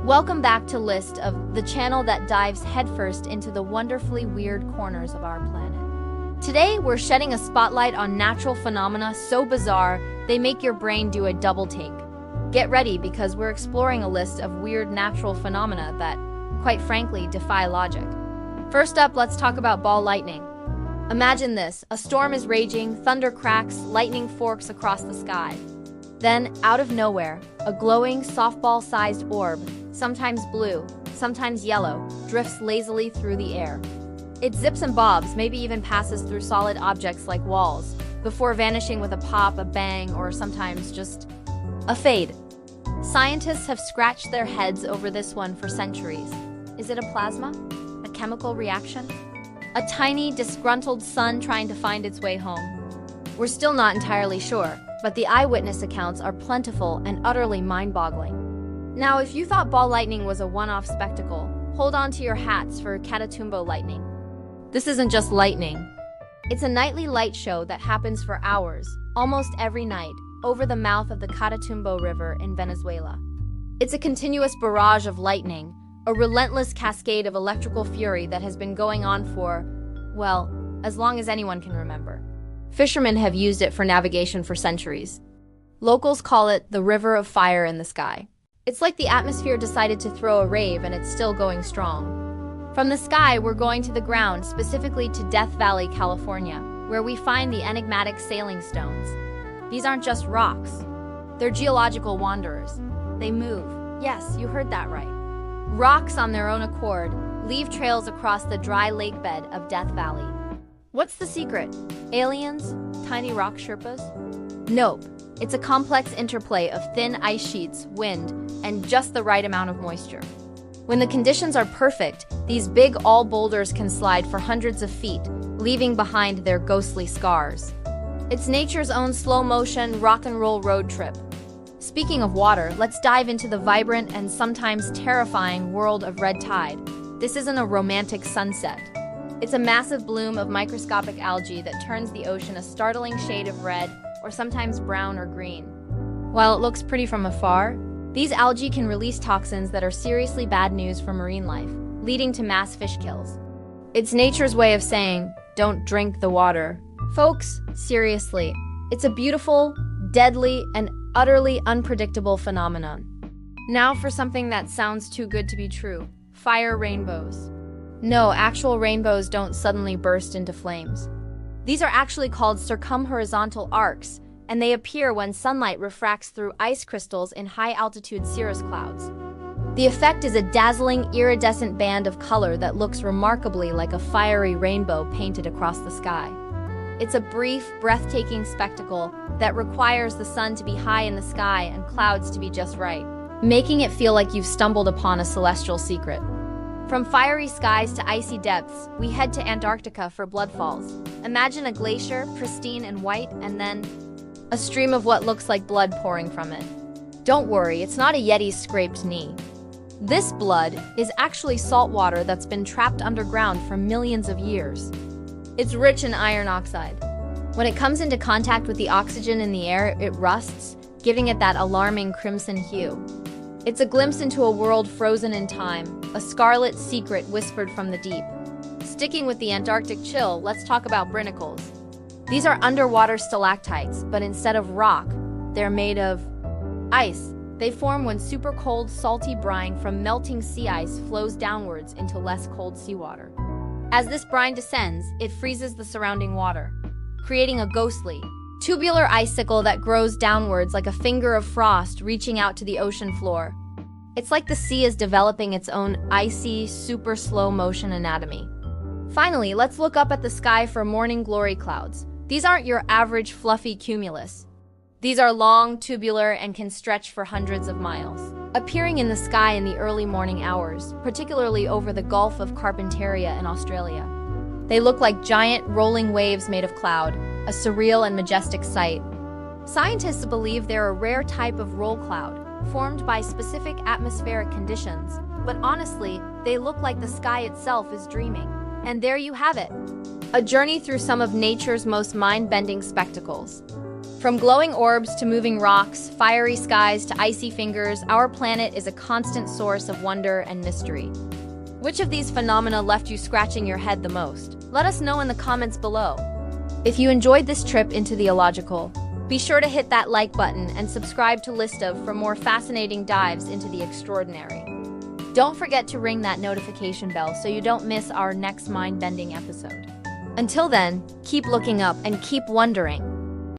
Welcome back to List of the channel that dives headfirst into the wonderfully weird corners of our planet. Today, we're shedding a spotlight on natural phenomena so bizarre, they make your brain do a double take. Get ready because we're exploring a list of weird natural phenomena that, quite frankly, defy logic. First up, let's talk about ball lightning. Imagine this, a storm is raging, thunder cracks, lightning forks across the sky. Then, out of nowhere, a glowing, softball-sized orb, sometimes blue, sometimes yellow, drifts lazily through the air. It zips and bobs, maybe even passes through solid objects like walls, before vanishing with a pop, a bang, or sometimes just a fade. Scientists have scratched their heads over this one for centuries. Is it a plasma? A chemical reaction? A tiny, disgruntled sun trying to find its way home? We're still not entirely sure, but the eyewitness accounts are plentiful and utterly mind-boggling. Now, if you thought ball lightning was a one-off spectacle, hold on to your hats for Catatumbo lightning. This isn't just lightning. It's a nightly light show that happens for hours, almost every night, over the mouth of the Catatumbo River in Venezuela. It's a continuous barrage of lightning, a relentless cascade of electrical fury that has been going on for, well, as long as anyone can remember. Fishermen have used it for navigation for centuries. Locals call it the river of fire in the sky. It's like the atmosphere decided to throw a rave and it's still going strong. From the sky, we're going to the ground, specifically to Death Valley, California, where we find the enigmatic sailing stones. These aren't just rocks. They're geological wanderers. They move. Yes, you heard that right. Rocks on their own accord leave trails across the dry lake bed of Death Valley. What's the secret? Aliens? Tiny rock Sherpas? Nope. It's a complex interplay of thin ice sheets, wind, and just the right amount of moisture. When the conditions are perfect, these big all boulders can slide for hundreds of feet, leaving behind their ghostly scars. It's nature's own slow-motion rock and roll road trip. Speaking of water, let's dive into the vibrant and sometimes terrifying world of red tide. This isn't a romantic sunset. It's a massive bloom of microscopic algae that turns the ocean a startling shade of red, or sometimes brown or green. While it looks pretty from afar, these algae can release toxins that are seriously bad news for marine life, leading to mass fish kills. It's nature's way of saying, don't drink the water. Folks, seriously, it's a beautiful, deadly, and utterly unpredictable phenomenon. Now for something that sounds too good to be true, fire rainbows. No, actual rainbows don't suddenly burst into flames. These are actually called circumhorizontal arcs, and they appear when sunlight refracts through ice crystals in high-altitude cirrus clouds. The effect is a dazzling, iridescent band of color that looks remarkably like a fiery rainbow painted across the sky. It's a brief, breathtaking spectacle that requires the sun to be high in the sky and clouds to be just right, making it feel like you've stumbled upon a celestial secret. From fiery skies to icy depths, we head to Antarctica for bloodfalls. Imagine a glacier, pristine and white, and then a stream of what looks like blood pouring from it. Don't worry, it's not a Yeti's scraped knee. This blood is actually salt water that's been trapped underground for millions of years. It's rich in iron oxide. When it comes into contact with the oxygen in the air, it rusts, giving it that alarming crimson hue. It's a glimpse into a world frozen in time, a scarlet secret whispered from the deep. Sticking with the Antarctic chill, let's talk about brinicles. These are underwater stalactites, but instead of rock, they're made of ice. They form when super cold, salty brine from melting sea ice flows downwards into less cold seawater. As this brine descends, it freezes the surrounding water, creating a ghostly, tubular icicle that grows downwards like a finger of frost reaching out to the ocean floor. It's like the sea is developing its own icy, super slow motion anatomy. Finally, let's look up at the sky for morning glory clouds. These aren't your average fluffy cumulus. These are long, tubular, and can stretch for hundreds of miles, appearing in the sky in the early morning hours, particularly over the Gulf of Carpentaria in Australia. They look like giant, rolling waves made of cloud, a surreal and majestic sight. Scientists believe they're a rare type of roll cloud, formed by specific atmospheric conditions, but honestly, they look like the sky itself is dreaming. And there you have it, a journey through some of nature's most mind-bending spectacles. From glowing orbs to moving rocks, fiery skies to icy fingers, our planet is a constant source of wonder and mystery. Which of these phenomena left you scratching your head the most? Let us know in the comments below. If you enjoyed this trip into the illogical, be sure to hit that like button and subscribe to Listav for more fascinating dives into the extraordinary. Don't forget to ring that notification bell so you don't miss our next mind-bending episode. Until then, keep looking up and keep wondering.